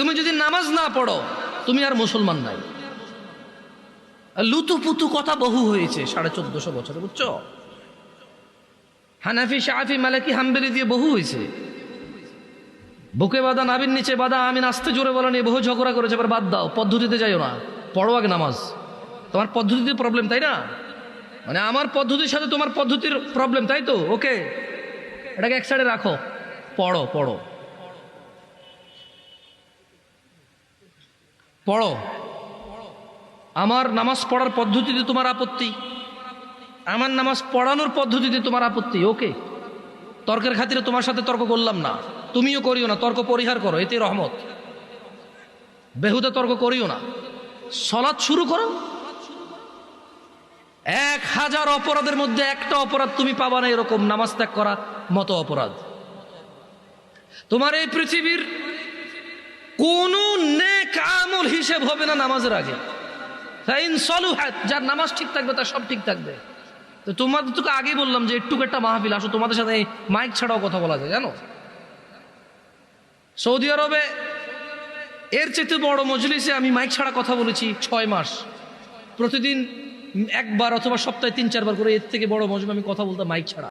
তুমি যদি নামাজ না পড়ো তুমি আর মুসলমান নাই। লুতুপুতু কথা বহু হয়েছে 1450 বছরে, বুঝছো? হানাফি, শাফি, মালিকি, হাম্বলি দিয়ে বহু হয়েছে। বুকে বাঁধা, নাভির নিচে বাঁধা, আমি আস্তে জোরে বলা নিয়ে বহু ঝগড়া করেছে। এবার বাদ দাও, পদ্ধতিতে যাইও না, পড়ো আগে নামাজ। তোমার পদ্ধতিতে প্রবলেম, তাই না? মানে আমার পদ্ধতির সাথে তোমার পদ্ধতির প্রবলেম, তাই তো? ওকে, এটাকে এক সাইডে রাখো, পড়ো পড়ো পড়ো। আমার নামাজ পড়ার পদ্ধতিতে তোমার আপত্তি, আমার নামাজ পড়ানোর পদ্ধতিতে তোমার আপত্তি, ওকে। তর্কের খাতিরে তোমার সাথে তর্ক করলাম না, তুমিও করিও না, তর্ক পরিহার করো, এতে রহমত। বেহুদা তর্ক করিও না, সালাত শুরু করো। 1000 অপরাধের মধ্যে একটা অপরাধ তুমি পাবা না এরকম নামাজ ত্যাগ করা মতো অপরাধ। তোমার এই পৃথিবীর কোন নেক আমল হিসেব হবে না নামাজের আগে। যার নামাজ ঠিক থাকবে তার সব ঠিক থাকবে। তো তোমাদের তোকে আগেই বললাম যে একটু একটা মাহফিল আসো, তোমাদের সাথে মাইক ছাড়াও কথা বলা যায়, জানো? সৌদি আরবে এর চেয়ে বড় মজলিসে আমি মাইক ছাড়া কথা বলেছি 6 মাস, প্রতিদিন একবার অথবা সপ্তাহে 3-4 বার করে। এর থেকে বড় মজলিসে আমি কথা বলতাম মাইক ছাড়া।